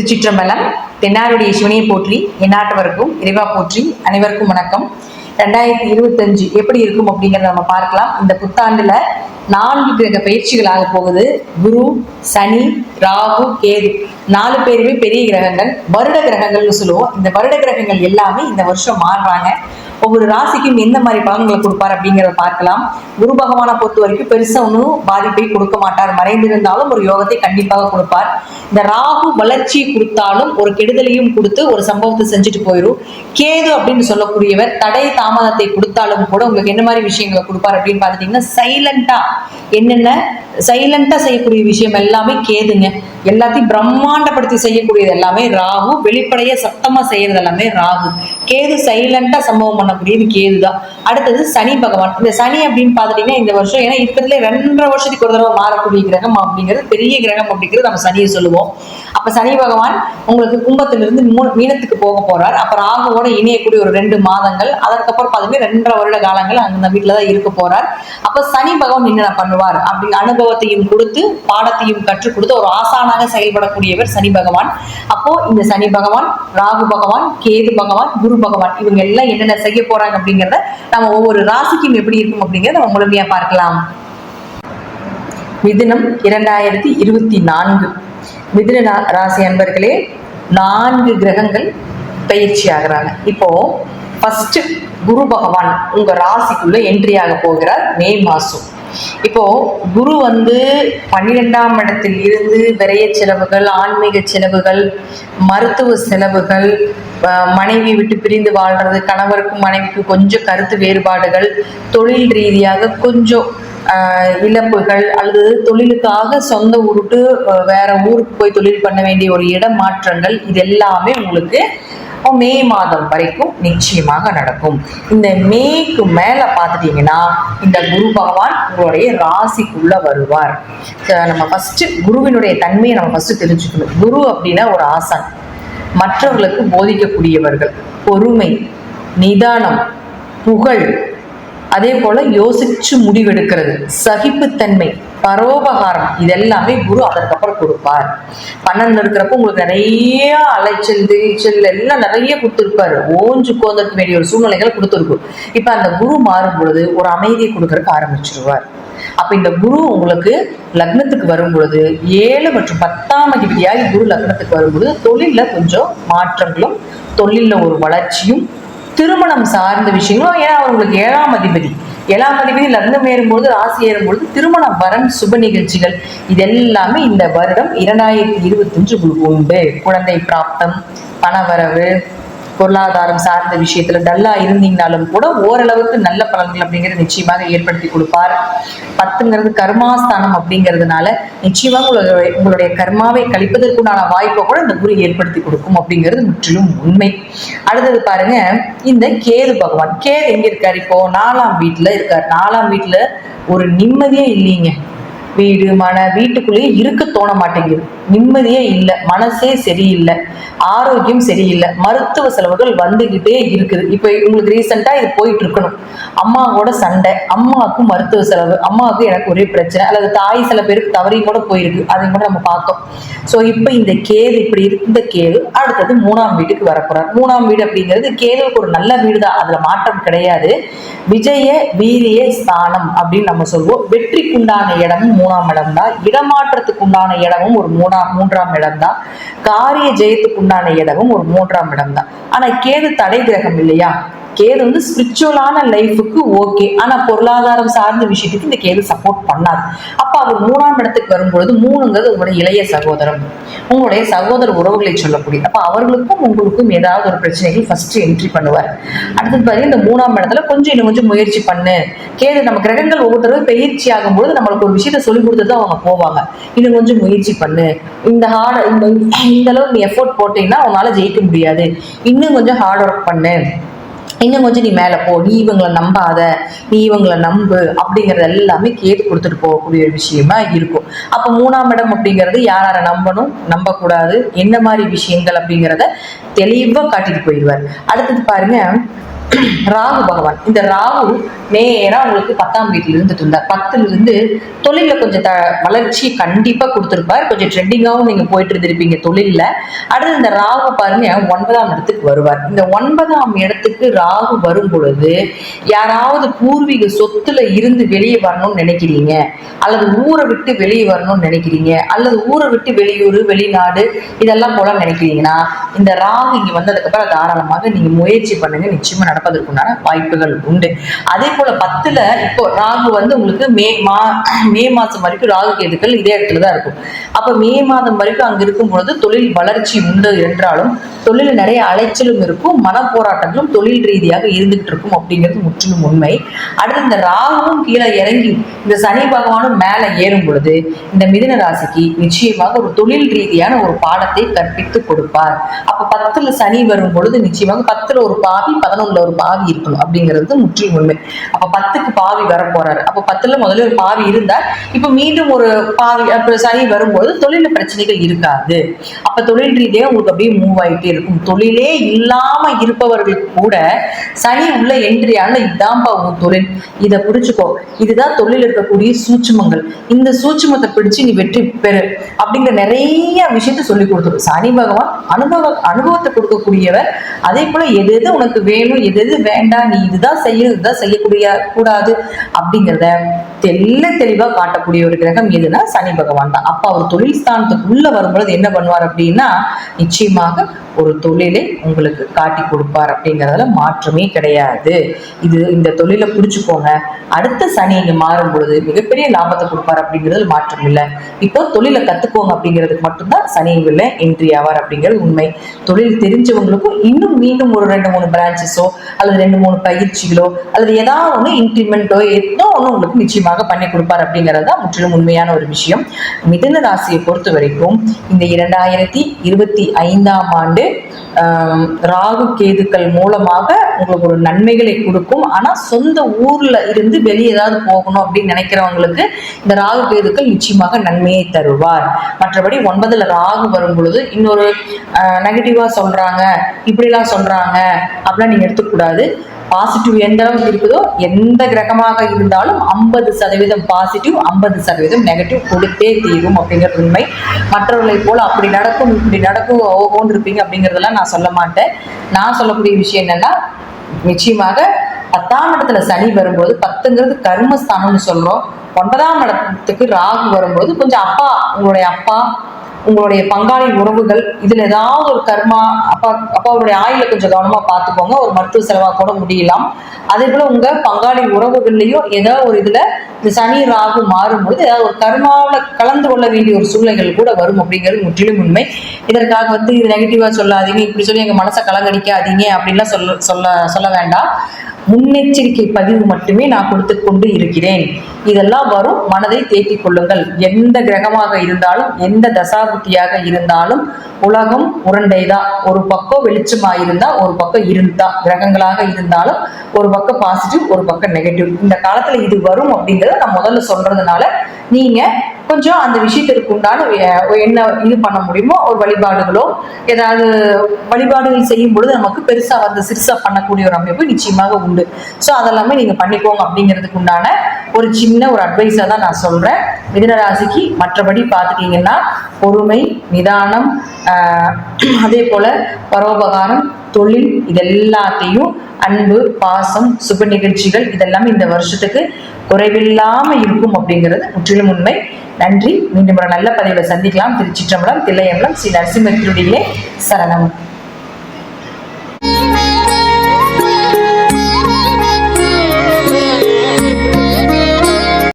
திருச்சிற்றம்பலம். தென்னாருடைய சிவனையை போற்றி, எந்நாட்டவருக்கும் இறைவா போற்றி. அனைவருக்கும் வணக்கம். 2025 எப்படி இருக்கும் அப்படிங்கிறத நம்ம பார்க்கலாம். இந்த புத்தாண்டுல 4 கிரக பயிற்சிகளாக போகுது. குரு, சனி, ராகு, கேது 4 பேருமே பெரிய கிரகங்கள், வருட கிரகங்கள்னு சொல்லுவோம். இந்த வருட கிரகங்கள் எல்லாமே இந்த வருஷம் மாறுறாங்க. ஒவ்வொரு ராசிக்கும் எந்த மாதிரி பலன்களை கொடுப்பார் அப்படிங்கிறத பார்க்கலாம். குரு பகவானை பொறுத்த வரைக்கும் பெருசா ஒன்றும் பாதிப்பை கொடுக்க மாட்டார். மறைந்திருந்தாலும் ஒரு யோகத்தை கண்டிப்பாக கொடுப்பார். இந்த ராகு வளர்ச்சியை கொடுத்தாலும் ஒரு கெடுதலையும் கொடுத்து ஒரு சம்பவத்தை செஞ்சுட்டு போயிடும். கேது அப்படின்னு சொல்லக்கூடியவர் தடை தாமதத்தை கொடுத்தாலும் கூட உங்களுக்கு என்ன மாதிரி விஷயங்களை கொடுப்பார் அப்படின்னு பார்த்துட்டீங்கன்னா, சைலண்டா செய்யக்கூடிய விஷயம் எல்லாமே கேதுங்க. எல்லாத்தையும் பிரம்மாண்டப்படுத்தி செய்யக்கூடியது எல்லாமே ராகு. வெளிப்படைய சத்தமா செய்யறது எல்லாமே ராகு. கேது சைலண்டா சம்பவம் பண்ணக்கூடியது கேது தான். அடுத்தது சனி பகவான். இந்த சனி அப்படின்னு பார்த்துட்டீங்கன்னா இந்த வருஷம், ஏன்னா இருக்கிறதுல 2.5 வருஷத்துக்கு ஒரு தடவை மாறக்கூடிய கிரகம் அப்படிங்கிறது பெரிய கிரகம் அப்படிங்கிறது நம்ம சனியை சொல்லுவோம். அப்ப சனி பகவான் உங்களுக்கு கும்பத்திலிருந்து மீனத்துக்கு போக போறார். அப்புறம் ராகுவோட இணையக்கூடிய ஒரு 2 மாதங்கள், அதற்கப்புறம் பார்த்தீங்கன்னா 2.5 வருட காலங்கள் அந்த வீட்டுலதான் இருக்க போறார். அப்ப சனி பகவான் என்ன பண்ணுவார் அப்படின்னு அனுபவத்தையும் கொடுத்து பாடத்தையும் கற்றுக் கொடுத்து ஒரு ஆசானாக செயல்படக்கூடியவர் சனி பகவான். அப்போ இந்த சனி பகவான், ராகு பகவான், கேது பகவான், குரு பகவான் இவங்க எல்லாம் என்னென்ன செய்ய போறாங்க அப்படிங்கிறத நம்ம ஒவ்வொரு ராசிக்கும் எப்படி இருக்கும் அப்படிங்கிறத நம்ம முழுமையா பார்க்கலாம். மிதுனம் 2024. மிதுன ராசி அன்பர்களே, 4 கிரகங்கள் பயிற்சி ஆகிறாங்க. இப்போ ஃபர்ஸ்ட் குரு பகவான் உங்க ராசிக்குள்ள என்ட்ரி ஆக போகிறார் மே மாசம். இப்போ குரு 12ஆம் இடத்தில் இருந்து விரைய செலவுகள், ஆன்மீக செலவுகள், மருத்துவ செலவுகள், மனைவி விட்டு பிரிந்து வாழ்றது, கணவருக்கும் மனைவிக்கும் கொஞ்சம் கருத்து வேறுபாடுகள், தொழில் ரீதியாக கொஞ்சம் இழப்புகள், அல்லது தொழிலுக்காக சொந்த ஊருக்கு வேற ஊருக்கு போய் தொழில் பண்ண வேண்டிய ஒரு இடம் மாற்றங்கள், இது எல்லாமே உங்களுக்கு மே மாதம் வரைக்கும் நிச்சயமாக நடக்கும். இந்த மேக்கு மேல பார்த்துட்டீங்கன்னா இந்த குரு பகவான் உங்களுடைய ராசிக்குள்ள வருவார். நம்ம ஃபர்ஸ்ட் குருவினுடைய தன்மையை நம்ம ஃபர்ஸ்ட் தெரிஞ்சுக்கணும். குரு அப்படின்னா ஒரு ஆசான், மற்றவர்களுக்கு போதிக்கக்கூடியவர்கள், பொறுமை, நிதானம், புகழ், அதே போல யோசிச்சு முடிவெடுக்கிறது, சகிப்புத்தன்மை, பரோபகாரம், இதெல்லாமே குரு அதற்கப்புறம் கொடுப்பார். 12 இருக்கிறப்போ உங்களுக்கு நிறைய அலைச்சல் திரிச்சல் எல்லாம் நிறைய கொடுத்துருப்பாரு. ஓஞ்சு கோந்தற்கு வேண்டிய ஒரு சூழ்நிலைகள் கொடுத்துருக்கும். இப்ப அந்த குரு மாறும் பொழுது ஒரு அமைதியை கொடுக்கறதுக்கு ஆரம்பிச்சிருவார். அப்ப இந்த குரு உங்களுக்கு லக்னத்துக்கு வரும் பொழுது 7 மற்றும் 10ஆம் அதிபதியாகி குரு லக்னத்துக்கு வரும்பொழுது தொழில்ல கொஞ்சம் மாற்றங்களும், தொழில்ல ஒரு வளர்ச்சியும், திருமணம் சார்ந்த விஷயங்களும். ஏன்னா அவங்களுக்கு 7ஆம் அதிபதி லக்னம் ஏறும்போது, ராசி ஏறும்பொழுது திருமணம், வரன், சுப நிகழ்ச்சிகள், இதெல்லாமே இந்த வருடம் 2025 உண்டு. குழந்தை பிராப்தம், பணவரவு, பொருளாதாரம் சார்ந்த விஷயத்துல டல்லா இருந்தீங்கனாலும் கூட ஓரளவுக்கு நல்ல பலன்கள் அப்படிங்கிறது நிச்சயமாக ஏற்படுத்தி கொடுப்பார். 10ங்கிறது கர்மாஸ்தானம் அப்படிங்கிறதுனால நிச்சயமாக உங்களுடைய கர்மாவை கழிப்பதற்குண்டான வாய்ப்பை கூட இந்த குரு ஏற்படுத்தி கொடுக்கும் அப்படிங்கிறது முற்றிலும் உண்மை. அடுத்தது பாருங்க, இந்த கேது பகவான். கேது எங்க இருக்காரு? இப்போ 4ஆம் வீட்டுல இருக்காரு. 4ஆம் வீட்டுல ஒரு நிம்மதியே இல்லைங்க. வீட்டுக்குள்ளேயே இருக்க தோண மாட்டேங்குது. நிம்மதியே இல்லை, மனசே சரியில்லை, ஆரோக்கியம் சரியில்லை, மருத்துவ செலவுகள் வந்துகிட்டே இருக்குது. இப்ப உங்களுக்கு ரீசெண்டா இது போயிட்டு இருக்கணும். அம்மாவோட சண்டை, அம்மாவுக்கு மருத்துவ செலவு, அம்மாவுக்கு எனக்கு ஒரே பிரச்சனை, அல்லது தாய் சில பேருக்கு தவறையும் கூட போயிருக்கு, அதையும் கூட நம்ம பார்த்தோம். சோ இப்ப இந்த கேது இப்படி இருக்கு. இந்த கேது அடுத்தது 3ஆம் வீட்டுக்கு வரப்போறார். 3ஆம் வீடு அப்படிங்கிறது கேதுவுக்கு ஒரு நல்ல வீடு தான், அதுல மாற்றம் கிடையாது. விஜய வீரிய ஸ்தானம் அப்படின்னு நம்ம சொல்லுவோம். வெற்றிக்குண்டான இடமும் 3ஆம் இடம் தான். இடமாற்றத்துக்கு உண்டான இடமும் ஒரு 3ஆம் இடம் தான். காரிய ஜெயத்துக்கு உண்டான இடமும் ஒரு 3ஆம் இடம் தான். ஆனா கேது தடை கிரகம் இல்லையா? கேது ஸ்பிரிச்சுவலான லைஃபுக்கு ஓகே, ஆனா பொருளாதாரம் சார்ந்த விஷயத்துக்கு இந்த கேது சப்போர்ட் பண்ணாது. அப்ப அவர் 3ஆம் இடத்துக்கு வரும்பொழுது, 3ங்கிறது உங்களுடைய இளைய சகோதரம், உங்களுடைய சகோதர உறவுகளை சொல்லக்கூடிய. அப்ப அவர்களுக்கும் உங்களுக்கும் ஏதாவது ஒரு பிரச்சனைகள் ஃபர்ஸ்ட் என்ட்ரி பண்ணுவார். அடுத்தது பாருங்க, இந்த 3ஆம் இடத்துல இன்னும் கொஞ்சம் முயற்சி பண்ணு. கேது நம்ம கிரகங்கள் ஒவ்வொரு தடவை பயிற்சி ஆகும்போது நம்மளுக்கு ஒரு விஷயத்த சொல்லி கொடுத்துதான் அவங்க போவாங்க. இன்னும் கொஞ்சம் முயற்சி பண்ணு, இந்த அளவு நீ எஃபோர்ட் போட்டீங்கன்னா உன்னால ஜெயிக்க முடியாது, இன்னும் கொஞ்சம் ஹார்ட் ஒர்க் பண்ணு, இன்னும் கொஞ்சம் நீ மேல போ, நீ இவங்களை நம்பாத, நீ இவங்களை நம்பு அப்படிங்கறது எல்லாமே கேது கொடுத்துட்டு போகக்கூடிய விஷயமா இருக்கும். அப்ப 3ஆம் இடம் அப்படிங்கிறது யார நம்பணும், நம்ப கூடாது, என்ன மாதிரி விஷயங்கள் அப்படிங்கிறத தெளிவா காட்டிட்டு போயிடுவார். அடுத்தது பாருங்க, ராகு பகவான், இந்த ராகு நேரா உங்களுக்கு 10ஆம் வீட்டில் இருந்துட்டு இருந்தார். 10ல இருந்து தொழில கொஞ்சம் வளர்ச்சி கண்டிப்பா கொடுத்துருப்பார். கொஞ்சம் ட்ரெண்டிங்காகவும் நீங்க போயிட்டு இருந்திருப்பீங்க தொழில்ல. அடுத்து இந்த ராகு பாருங்க 9ஆம் இடத்துக்கு வருவார். இந்த 9ஆம் இடத்துக்கு ராகு வரும் பொழுது யாராவது பூர்வீக சொத்துல இருந்து வெளியே வரணும்னு நினைக்கிறீங்க, அல்லது ஊரை விட்டு வெளியே வரணும்னு நினைக்கிறீங்க, அல்லது ஊரை விட்டு வெளியூர் வெளிநாடு இதெல்லாம் போல நினைக்கிறீங்கன்னா இந்த ராகு இங்க வந்ததுக்கு அப்புறம் தாராளமாக நீங்க முயற்சி பண்ணுங்க, நிச்சயமா நடப்பதற்குண்டான வாய்ப்புகள் உண்டு. அதே போல 10ல இப்போ ராகு வந்து உங்களுக்கு மே மாசம் வரைக்கும் ராகு கேதுக்கள் இதே இடத்துலதான் இருக்கும். அப்ப மே மாதம் வரைக்கும் அங்க இருக்கும் பொழுது தொழில் வளர்ச்சி உண்டு என்றாலும் தொழில நிறைய அலைச்சலும் இருக்கும், மன போராட்டங்களும் தொழில் ரீதியாக இருந்துகிட்டு இருக்கும் அப்படிங்கிறது முற்றிலும் உண்மை. அடுத்து இந்த ராகுவும் கீழே இறங்கி இந்த சனி பகவானும் மேல ஏறும் பொழுது இந்த மிதுன ராசிக்கு நிச்சயமாக ஒரு தொழில் ரீதியான ஒரு பாடத்தை கற்பித்து கொடுப்பார். அப்ப 10ல சனி வரும் பொழுது நிச்சயமாக 10ல ஒரு பாவி 11ல ஒரு பாவி இருக்கணும் அப்படிங்கிறது முற்றிலும் உண்மை. அப்ப 10க்கு பாவி வர போறாரு. அப்ப 10ல முதல்ல ஒரு பாவி இருந்தார், இப்ப மீண்டும் ஒரு பாவி அப்புறம் சனி வரும்போது தொழில பிரச்சனைகள் இருக்காது. அப்ப தொழில் ரீதியாக உங்களுக்கு அப்படியே மூவ் ஆயிட்டே இருக்கும். தொழிலே இல்லாம இருப்பவர்களுக்கு கூட சனி உள்ள என்ட்ரியான இதான்பா உன் தொழில், இதை புரிச்சுக்கோ, இதுதான் தொழில் இருக்கக்கூடிய சூட்சுமங்கள், இந்த சூட்சுமத்தை பிடிச்சு நீ வெற்றி பெறு அப்படிங்கிற நிறைய விஷயத்த சொல்லி கொடுத்துரும். சனி பகவான் அனுபவத்தை கொடுக்கக்கூடியவர். அதே போல எது எது உனக்கு வேணும் எது எது வேண்டாம், நீ இதுதான் செய்யணும் இதுதான் செய்யக்கூடிய கூடாது அப்படிங்கிறத தெளிவா காட்டக்கூடிய ஒரு கிரகம் எதுனா சனி பகவான் தான். அப்ப அவர் தொழில் ஸ்தானத்துக்கு உள்ள வரும்பொழுது என்ன பண்ணுவார் அப்படின்னா நிச்சயமாக ஒரு தொழிலை உங்களுக்கு காட்டி கொடுப்பார் அப்படிங்கிறதுல மாற்றமே கிடையாது. இந்த தொழிலை புடிச்சுக்கோங்க. அடுத்த சனி இங்க மாறும் பொழுது மிகப்பெரிய லாபத்தை கொடுப்பார் அப்படிங்கிறது மாற்றம் இல்லை. இப்போ தொழிலை கத்துக்கோங்க அப்படிங்கிறதுக்கு மட்டும்தான் சனி உள்ள என்ட்ரி ஆவார் அப்படிங்கிறது உண்மை. தொழில் தெரிஞ்சவங்களுக்கும் இன்னும் மீண்டும் ஒரு 2-3 பிரான்ச்சஸோ அல்லது 2-3 பயிற்சிகளோ அல்லது ஏதாவது ஒன்று இன்க்ரிமெண்டோ ஏதோ ஒன்று உங்களுக்கு நிச்சயமாக பண்ணி கொடுப்பார் அப்படிங்கிறது தான் முற்றிலும் உண்மையான ஒரு விஷயம். மிதுன ராசியை பொறுத்த வரைக்கும் இந்த 2025ஆம் ஆண்டு ராகு கேதுக்கள் மூலமாக உங்களுக்கு ஒரு நன்மைகளை கொடுக்கும். ஆனா சொந்த ஊர்ல இருந்து வெளியே ஏதாவது போகணும் அப்படின்னு நினைக்கிறவங்களுக்கு இந்த ராகு கேதுக்கள் நிச்சயமாக நன்மையை தருவார். மற்றபடி 9ல ராகு வரும் பொழுது இன்னொரு நெகட்டிவா சொல்றாங்க இப்படிலாம் சொல்றாங்க அப்படிலாம் நீங்க எடுத்துக்கூடாது. பாசிட்டிவ் எந்த அளவுக்கு இருக்குதோ எந்த கிரகமாக இருந்தாலும் 50% பாசிட்டிவ் 50% நெகட்டிவ் கொடுத்தே தீரும் அப்படிங்கிறது உண்மை. மற்றவர்களை போல அப்படி நடக்கும் இப்படி நடக்கும் ஓகோன்னு இருப்பீங்க அப்படிங்கிறதெல்லாம் நான் சொல்ல மாட்டேன். நான் சொல்லக்கூடிய விஷயம் என்னன்னா நிச்சயமாக 10ஆம் இடத்துல சனி வரும்போது 10ங்கிறது கர்மஸ்தானம்னு சொல்றோம். 9ஆம் இடத்துக்கு ராகு வரும்போது கொஞ்சம் அப்பா உங்களுடைய பங்காளி உறவுகள் இதுல ஏதாவது ஒரு கர்மா அப்பாவுடைய ஆயுள கொஞ்சம் கவனமா பார்த்துக்கோங்க. ஒரு மருத்துவ செலவா கூட முடியலாம். அதே போல உங்க பங்காளி உறவுகள்லயும் ஏதாவது ஒரு இதுல இந்த சனி ராகு மாறும்பொழுது ஏதாவது ஒரு கர்மாவில் கலந்து கொள்ள வேண்டிய ஒரு சூழ்நிலைகள் கூட வரும் அப்படிங்கிறது முற்றிலும் உண்மை. இதற்காக இது நெகட்டிவா சொல்லாதீங்க, இப்படி சொல்லி எங்க மனசை கலங்கடிக்காதீங்க அப்படின்லாம் சொல்ல வேண்டாம். முன்னெச்சரிக்கை பதிவு மட்டுமே நான் கொடுத்து கொண்டு இருக்கிறேன். இதெல்லாம் வரும், மனதை தேக்கிக் கொள்ளுங்கள். எந்த கிரகமாக இருந்தாலும் எந்த தசாபுத்தியாக இருந்தாலும் உலகம் உருண்டைதான். ஒரு பக்கம் வெளிச்சமாக இருந்தா ஒரு பக்கம் இருந்தா, கிரகங்களாக இருந்தாலும் ஒரு பக்கம் பாசிட்டிவ் ஒரு பக்கம் நெகட்டிவ். இந்த காலத்துல இது வரும் அப்படிங்கறத நான் முதல்ல சொல்றதுனால நீங்க கொஞ்சம் அந்த விஷயத்திற்கு உண்டான என்ன இது பண்ண முடியுமோ ஒரு வழிபாடுகளோ ஏதாவது வழிபாடுகள் செய்யும் பொழுது நமக்கு பெருசா சிறுசா பண்ணக்கூடிய ஒரு அமைப்பு நிச்சயமாக உண்டு. ஸோ அதெல்லாமே நீங்க பண்ணிக்கோங்க அப்படிங்கிறதுக்கு உண்டான ஒரு சின்ன ஒரு அட்வைஸா தான் நான் சொல்றேன் மிதுன ராசிக்கு. மற்றபடி பார்த்துட்டீங்கன்னா பொறுமை, நிதானம், அதே போல பரோபகாரம், தொழில், இதெல்லாத்தையும் அன்பு, பாசம், சுப நிகழ்ச்சிகள் இதெல்லாமே இந்த வருஷத்துக்கு குறைவில்லாம இருக்கும் அப்படிங்கிறது முற்றிலும் உண்மை. நன்றி. மீண்டும் ஒரு நல்ல பதிவை சந்திக்கலாம். திருச்சிற்றம்பலம், தில்லையம்பலம், ஸ்ரீ நரசிம்ம திருடிகளே சரணம்.